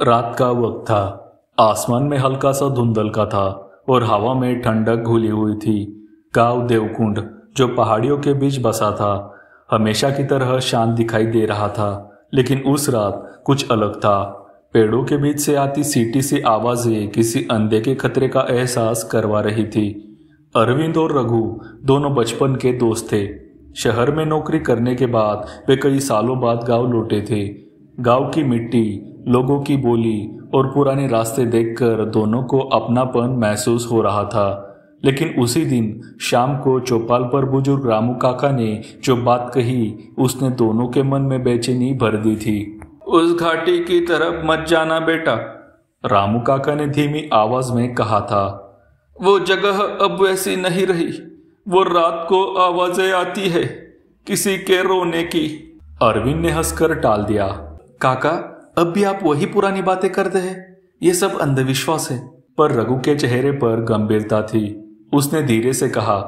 रात का वक्त था। आसमान में हल्का सा धुंधल का था और हवा में ठंडक घुली हुई थी। गांव देवकुंड, जो पहाड़ियों के बीच बसा था, हमेशा की तरह शांत दिखाई दे रहा था, लेकिन उस रात कुछ अलग था। पेड़ों के बीच से आती सीटी सी आवाजें किसी अंधे के खतरे का एहसास करवा रही थी। अरविंद और रघु दोनों बचपन के दोस्त थे। शहर में नौकरी करने के बाद वे कई सालों बाद गांव लौटे थे। गांव की मिट्टी, लोगों की बोली और पुराने रास्ते देखकर दोनों को अपनापन महसूस हो रहा था। लेकिन उसी दिन शाम को चौपाल पर बुजुर्ग रामू काका ने जो बात कही, उसने दोनों के मन में बेचैनी भर दी थी। उस घाटी की तरफ मत जाना बेटा, रामू काका ने धीमी आवाज में कहा था। वो जगह अब वैसी नहीं रही। वो रात को आवाजें आती है, किसी के रोने की। अरविंद ने हंसकर टाल दिया। काका, अब भी आप वही पुरानी बातें करते हैं। ये सब अंधविश्वास है। पर रघु के चेहरे पर गंभीरता थी। उसने धीरे से कहा,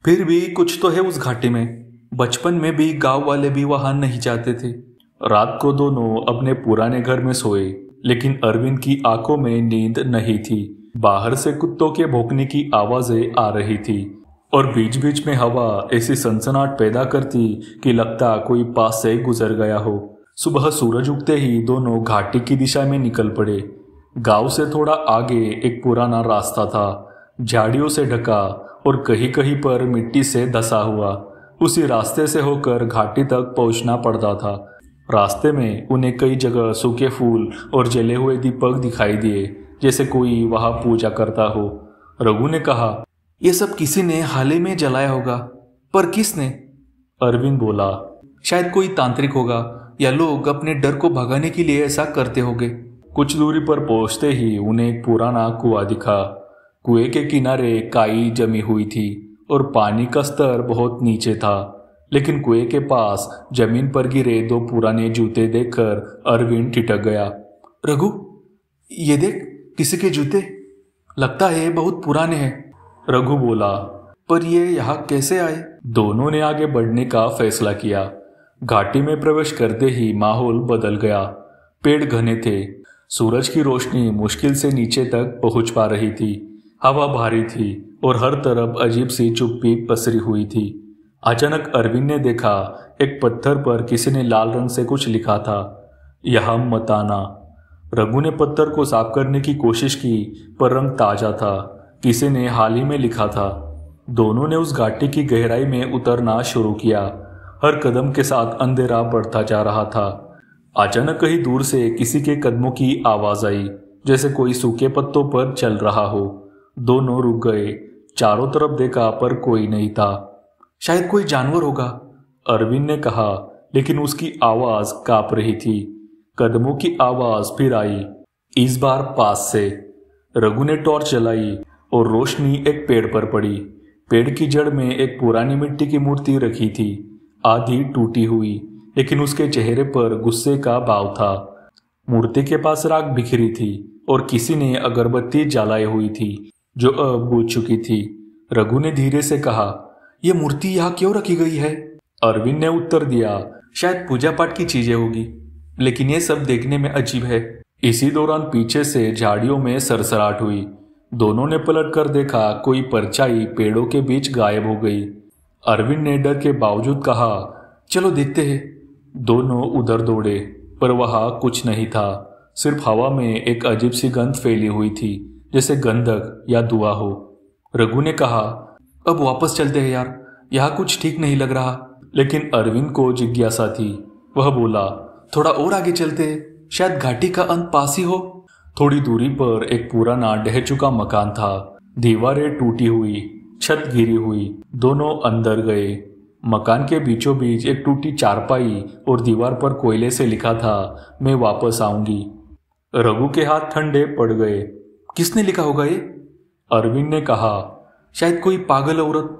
फिर भी कुछ तो है उस घाटी में। बचपन में भी गांव वाले भी वहां नहीं जाते थे। रात को दोनों अपने पुराने घर में सोए, लेकिन अरविंद की आंखों में नींद नहीं थी। बाहर से कुत्तों के भौंकने की आवाजें आ रही थी और बीच बीच में हवा ऐसी सनसनाहट पैदा करती कि लगता कोई पास से गुजर गया हो। सुबह सूरज उगते ही दोनों घाटी की दिशा में निकल पड़े। गांव से थोड़ा आगे एक पुराना रास्ता था, झाड़ियों से ढका और कहीं कहीं पर मिट्टी से धंसा हुआ। उसी रास्ते से होकर घाटी तक पहुंचना पड़ता था। रास्ते में उन्हें कई जगह सूखे फूल और जले हुए दीपक दिखाई दिए, जैसे कोई वहां पूजा करता हो। रघु ने कहा, यह सब किसी ने हाल ही में जलाया होगा। पर किसने? अरविंद बोला, शायद कोई तांत्रिक होगा, या लोग अपने डर को भगाने के लिए ऐसा करते होंगे। कुछ दूरी पर पहुंचते ही उन्हें एक पुराना कुआं दिखा। कुएं के किनारे काई जमी हुई थी और पानी का स्तर बहुत नीचे था। लेकिन कुएं के पास जमीन पर गिरे दो पुराने जूते देखकर अरविंद ठिठक गया। रघु, ये देख, किसी के जूते। लगता है बहुत पुराने हैं। रघु बोला, पर ये यहाँ कैसे आए? दोनों ने आगे बढ़ने का फैसला किया। घाटी में प्रवेश करते ही माहौल बदल गया। पेड़ घने थे, सूरज की रोशनी मुश्किल से नीचे तक पहुंच पा रही थी। हवा भारी थी और हर तरफ अजीब सी चुप्पी पसरी हुई थी। अचानक अरविंद ने देखा, एक पत्थर पर किसी ने लाल रंग से कुछ लिखा था, यहाँ मत आना। रघु ने पत्थर को साफ करने की कोशिश की, पर रंग ताजा था। किसी ने हाल ही में लिखा था। दोनों ने उस घाटी की गहराई में उतरना शुरू किया। हर कदम के साथ अंधेरा बढ़ता जा रहा था। अचानक कहीं दूर से किसी के कदमों की आवाज आई, जैसे कोई सूखे पत्तों पर चल रहा हो। दोनों रुक गए। चारों तरफ देखा, पर कोई नहीं था। शायद कोई जानवर होगा, अरविंद ने कहा, लेकिन उसकी आवाज कांप रही थी। कदमों की आवाज फिर आई, इस बार पास से। रघु ने टॉर्च जलाई और रोशनी एक पेड़ पर पड़ी। पेड़ की जड़ में एक पुरानी मिट्टी की मूर्ति रखी थी, आधी टूटी हुई, लेकिन उसके चेहरे पर गुस्से का भाव था। मूर्ति के पास राख बिखरी थी और किसी ने अगरबत्ती जलाई हुई थी, जो अब बुझ चुकी थी। रघु ने धीरे से कहा, यह मूर्ति यहाँ क्यों रखी गई है? अरविंद ने उत्तर दिया, शायद पूजा पाठ की चीजें होगी, लेकिन ये सब देखने में अजीब है। इसी दौरान पीछे से झाड़ियों में सरसराहट हुई। दोनों ने पलट कर देखा, कोई परछाई पेड़ों के बीच गायब हो गई। अरविंद ने डर के बावजूद कहा, चलो देखते हैं। दोनों उधर दौड़े, पर वहां कुछ नहीं था। सिर्फ हवा में एक अजीब सी गंध फैली हुई थी, जैसे गंधक या धुआं हो। रघु ने कहा, अब वापस चलते हैं यार, यहाँ कुछ ठीक नहीं लग रहा। लेकिन अरविंद को जिज्ञासा थी। वह बोला, थोड़ा और आगे चलते हैं, शायद घाटी का अंत पास ही हो। थोड़ी दूरी पर एक पुराना ढह चुका मकान था। दीवारें टूटी हुई, छत गिरी हुई। दोनों अंदर गए। मकान के बीचों बीच एक टूटी चारपाई और दीवार पर कोयले से लिखा था, मैं वापस आऊंगी। रघु के हाथ ठंडे पड़ गए। किसने लिखा होगा ये? अरविंद ने कहा, शायद कोई पागल औरत।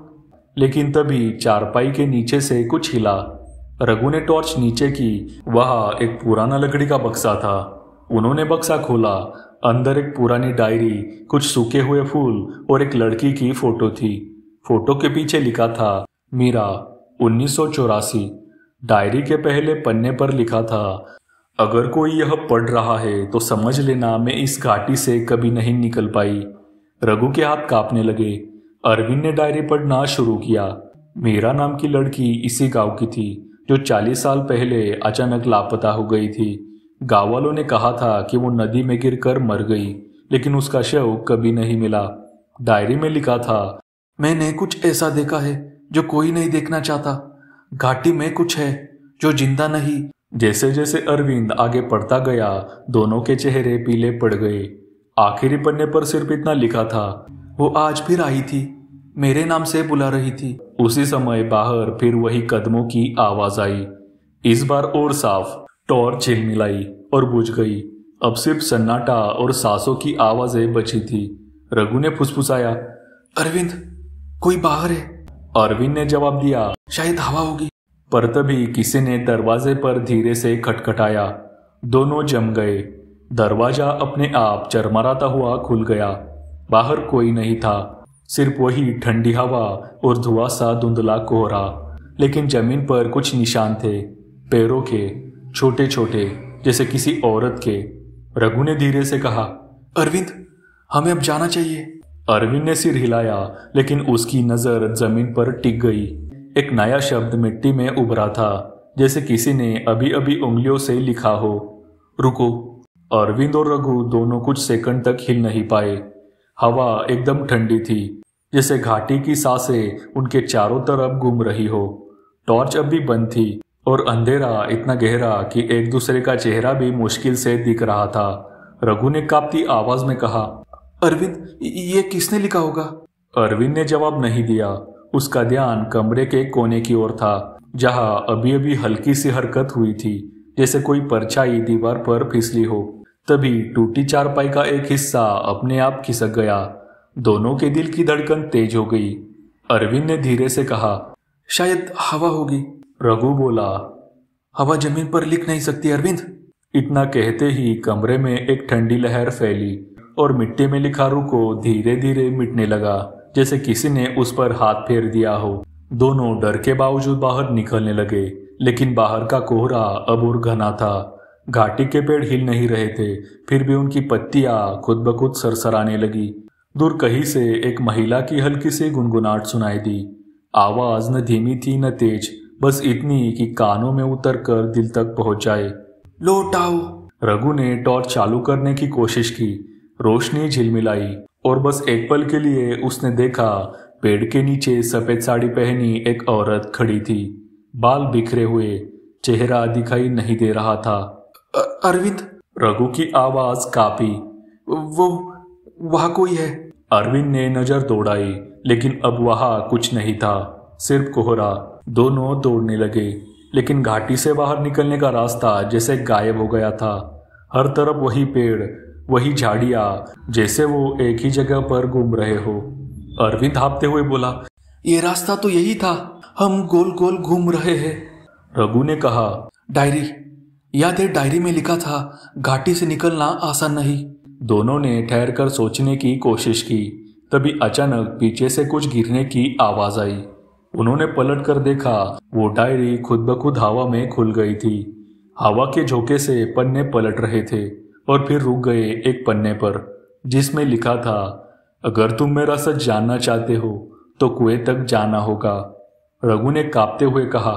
लेकिन तभी चारपाई के नीचे से कुछ हिला। रघु ने टॉर्च नीचे की। वहां एक पुराना लकड़ी का बक्सा था। उन्होंने बक्सा खोला। अंदर एक पुरानी डायरी, कुछ सूखे हुए फूल और एक लड़की की फोटो थी। फोटो के पीछे लिखा था, मीरा 1984। डायरी के पहले पन्ने पर लिखा था, अगर कोई यह पढ़ रहा है तो समझ लेना मैं इस घाटी से कभी नहीं निकल पाई। रघु के हाथ कांपने लगे। अरविंद ने डायरी पढ़ना शुरू किया। मीरा नाम की लड़की इसी गांव की थी जो 40 साल पहले अचानक लापता हो गई थी। गांव वालों ने कहा था कि वो नदी में गिरकर मर गई, लेकिन उसका शव कभी नहीं मिला। डायरी में लिखा था, मैंने कुछ ऐसा देखा है जो कोई नहीं देखना चाहता। घाटी में कुछ है जो जिंदा नहीं। जैसे जैसे अरविंद आगे पढ़ता गया दोनों के चेहरे पीले पड़ गए। आखिरी पन्ने पर सिर्फ इतना लिखा था, वो आज फिर आई थी, मेरे नाम से बुला रही थी। उसी समय बाहर फिर वही कदमों की आवाज आई। इस बार और साफ। टॉर्च झिलमिलाई और बुझ गई। अब सिर्फ सन्नाटा और सांसों की आवाजें बची थी। रघु ने फुसफुसाया, अरविंद, कोई बाहर है। अरविंद ने जवाब दिया, शायद हवा होगी। पर तभी किसी ने दरवाजे पर धीरे से खटखटाया। दोनों जम गए। दरवाजा अपने आप चरमराता हुआ खुल गया। बाहर कोई नहीं था, सिर्फ वही ठंडी हवा और धुआं सा धुंधला कोहरा। लेकिन जमीन पर कुछ निशान थे, पैरों के, छोटे छोटे, जैसे किसी औरत के। रघु ने धीरे से कहा, अरविंद, हमें अब जाना चाहिए। अरविंद ने सिर हिलाया, लेकिन उसकी नजर जमीन पर टिक गई। एक नया शब्द मिट्टी में उभरा था, जैसे किसी ने अभी अभी उंगलियों से लिखा हो, रुको। अरविंद और रघु दोनों कुछ सेकंड तक हिल नहीं पाए। हवा एकदम ठंडी थी, जैसे घाटी की सांसें उनके चारों तरफ घूम रही हो। टॉर्च अब भी बंद थी और अंधेरा इतना गहरा कि एक दूसरे का चेहरा भी मुश्किल से दिख रहा था। रघु ने कांपती आवाज में कहा, अरविंद, ये किसने लिखा होगा? अरविंद ने जवाब नहीं दिया। उसका ध्यान कमरे के कोने की ओर था, जहां अभी अभी हल्की सी हरकत हुई थी, जैसे कोई परछाई दीवार पर फिसली हो। तभी टूटी चारपाई का एक हिस्सा अपने आप खिसक गया। दोनों के दिल की धड़कन तेज हो गई। अरविंद ने धीरे से कहा, शायद हवा होगी। रघु बोला, हवा जमीन पर लिख नहीं सकती अरविंद। इतना कहते ही कमरे में एक ठंडी लहर फैली और मिट्टी में लिखा रुको धीरे धीरे मिटने लगा, जैसे किसी ने उस पर हाथ फेर दिया हो। दोनों डर के बावजूद बाहर निकलने लगे, लेकिन बाहर का कोहरा अब और घना था। घाटी के पेड़ हिल नहीं रहे थे, फिर भी उनकी पत्तियां खुद ब खुद सरसराने लगी। दूर कहीं से एक महिला की हल्की सी गुनगुनाहट सुनाई दी। आवाज न धीमी थी न तेज, बस इतनी कि कानों में उतर कर दिल तक पहुंच जाए। लौट आओ। रघु ने टॉर्च चालू करने की कोशिश की। रोशनी झिलमिलाई और बस एक पल के लिए उसने देखा, पेड़ के नीचे सफेद साड़ी पहनी एक औरत खड़ी थी। बाल बिखरे हुए, चेहरा दिखाई नहीं दे रहा था। अरविंद, रघु की आवाज कांपी। वो वहां कोई है। अरविंद ने नजर दौड़ाई, लेकिन अब वहां कुछ नहीं था, सिर्फ कोहरा। दोनों दौड़ने लगे, लेकिन घाटी से बाहर निकलने का रास्ता जैसे गायब हो गया था। हर तरफ वही पेड़, वही झाड़ियां, जैसे वो एक ही जगह पर घूम रहे हो। अरविंद हाँफते हुए बोला, ये रास्ता तो यही था, हम गोल गोल घूम रहे हैं। रघु ने कहा, डायरी याद है, डायरी में लिखा था घाटी से निकलना आसान नहीं। दोनों ने ठहर कर सोचने की कोशिश की। तभी अचानक पीछे से कुछ गिरने की आवाज आई। उन्होंने पलट कर देखा, वो डायरी खुद ब खुद हवा में खुल गई थी। हवा के झोंके से पन्ने पलट रहे थे और फिर रुक गए एक पन्ने पर, जिसमें लिखा था, अगर तुम मेरा सच जानना चाहते हो तो कुएं तक जाना होगा। रघु ने कांपते हुए कहा,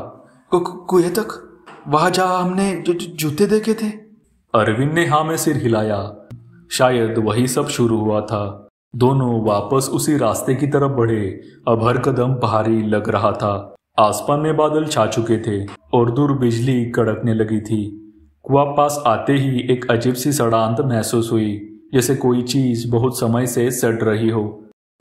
कुएं तक? वहां जहां हमने जूते देखे थे? अरविंद ने हाँ में सिर हिलाया। शायद वही सब शुरू हुआ था। दोनों वापस उसी रास्ते की तरफ बढ़े। अब हर कदम भारी लग रहा था। आसमान में बादल छा चुके थे और दूर बिजली कड़कने लगी थी। कुआं पास आते ही एक अजीब सी सड़ांत महसूस हुई, जैसे कोई चीज बहुत समय से सड़ रही हो।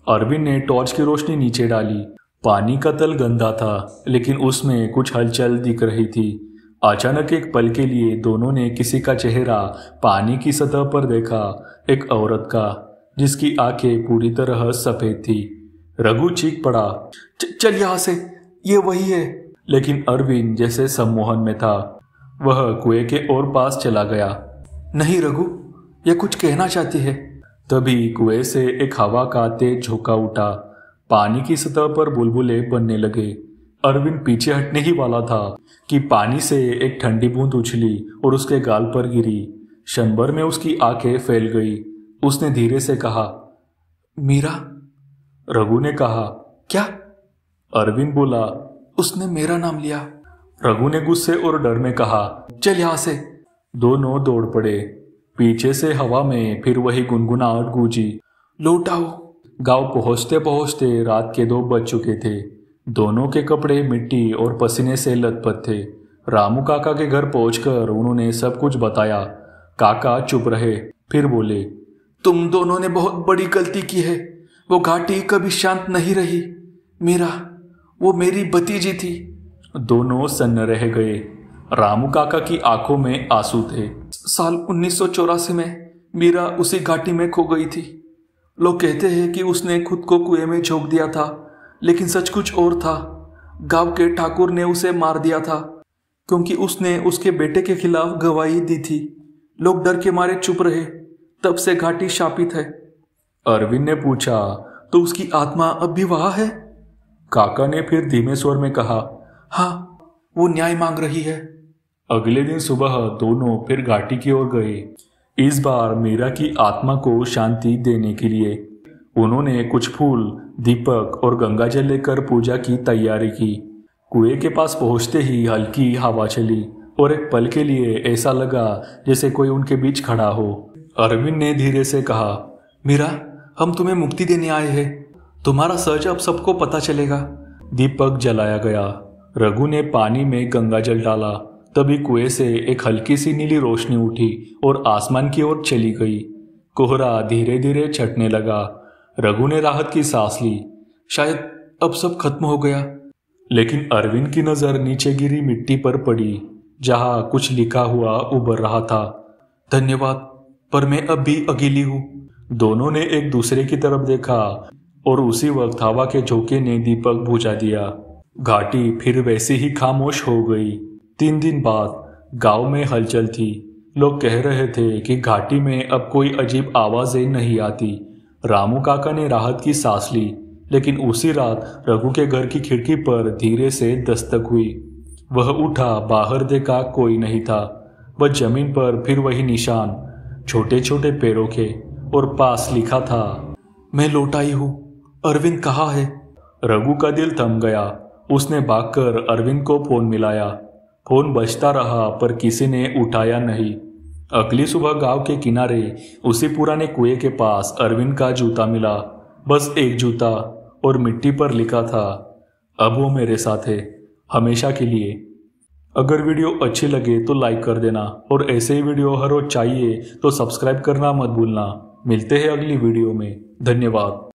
अरविंद ने टॉर्च की रोशनी नीचे डाली। पानी का तल गंदा था, लेकिन उसमें कुछ हलचल दिख रही थी। अचानक एक पल के लिए दोनों ने किसी का चेहरा पानी की सतह पर देखा, एक औरत का, जिसकी आंखें पूरी तरह सफेद थी। रघु चीख पड़ा, चल यहां से, ये वही है। लेकिन अरविंद जैसे सम्मोहन में था। वह कुएं के और पास चला गया। नहीं रघु, यह कुछ कहना चाहती है। तभी कुएं से एक हवा का तेज झोंका उठा। पानी की सतह पर बुलबुले बनने लगे। अरविंद पीछे हटने ही वाला था कि पानी से एक ठंडी बूंद उछली और उसके गाल पर गिरी। क्षण भर में उसकी आंखें फैल गई। उसने धीरे से कहा, मीरा। रघु ने कहा, क्या? अरविंद बोला, उसने मेरा नाम लिया। रघु ने गुस्से और डर में कहा, चल यहां से। दोनों दौड़ पड़े। पीछे से हवा में फिर वही गुनगुनाहट गूंजी, लौट आओ। गांव पहुंचते पहुंचते रात के 2 बज चुके थे। दोनों के कपड़े मिट्टी और पसीने से लथपथ थे। रामू काका के घर पहुंचकर उन्होंने सब कुछ बताया। काका चुप रहे, फिर बोले, तुम दोनों ने बहुत बड़ी गलती की है। वो घाटी कभी शांत नहीं रही। मीरा, वो मेरी भतीजी थी। दोनों सन्न रह गए। रामू काका की आंखों में आंसू थे। साल 1984 में मीरा उसी घाटी में खो गई थी। लोग कहते हैं कि उसने खुद को कुएं में झोंक दिया था, लेकिन सच कुछ और था। गांव के ठाकुर ने उसे मार दिया था क्योंकि उसने उसके बेटे के खिलाफ गवाही दी थी। लोग डर के मारे चुप रहे। तब से घाटी शापित है। अरविंद ने पूछा, तो उसकी आत्मा अब भी वहां है? काका ने फिर धीमे स्वर में कहा, हाँ, वो न्याय मांग रही है। अगले दिन सुबह दोनों फिर घाटी की ओर गए। इस बार मीरा की आत्मा को शांति देने के लिए उन्होंने कुछ फूल, दीपक और गंगाजल लेकर पूजा की तैयारी की। कुएं के पास पहुंचते ही हल्की हवा चली और एक पल के लिए ऐसा लगा जैसे कोई उनके बीच खड़ा हो। अरविंद ने धीरे से कहा, मीरा, हम तुम्हें मुक्ति देने आए हैं। तुम्हारा सच अब सबको पता चलेगा। दीपक जलाया गया। रघु ने पानी में गंगाजल डाला। तभी कुएं से एक हल्की सी नीली रोशनी उठी और आसमान की ओर चली गई। कोहरा धीरे धीरे छटने लगा। रघु ने राहत की सांस ली। शायद अब सब खत्म हो गया। लेकिन अरविंद की नजर नीचे गिरी मिट्टी पर पड़ी, जहां कुछ लिखा हुआ उभर रहा था, धन्यवाद, पर मैं अब भी अकेली हूं। दोनों ने एक दूसरे की तरफ देखा और उसी वक्त हवा के झोंके ने दीपक बुझा दिया। घाटी फिर वैसी ही खामोश हो गई। 3 दिन बाद गांव में हलचल थी। लोग कह रहे थे कि घाटी में अब कोई अजीब आवाजें नहीं आती। रामू काका ने राहत की सांस ली, लेकिन उसी रात रघु के घर की खिड़की पर धीरे से दस्तक हुई। वह उठा, बाहर देखा, कोई नहीं था। वह जमीन पर फिर वही निशान, छोटे छोटे पैरों के, और पास लिखा था, मैं लौट आई हूं। अरविंद कहाँ है? रघु का दिल थम गया। उसने भागकर अरविंद को फोन मिलाया। फोन बजता रहा पर किसी ने उठाया नहीं। अगली सुबह गांव के किनारे उसी पुराने कुएं के पास अरविंद का जूता मिला। बस एक जूता, और मिट्टी पर लिखा था, अब वो मेरे साथ है, हमेशा के लिए। अगर वीडियो अच्छी लगे तो लाइक कर देना, और ऐसे ही वीडियो हर रोज चाहिए तो सब्सक्राइब करना मत भूलना। मिलते हैं अगली वीडियो में। धन्यवाद।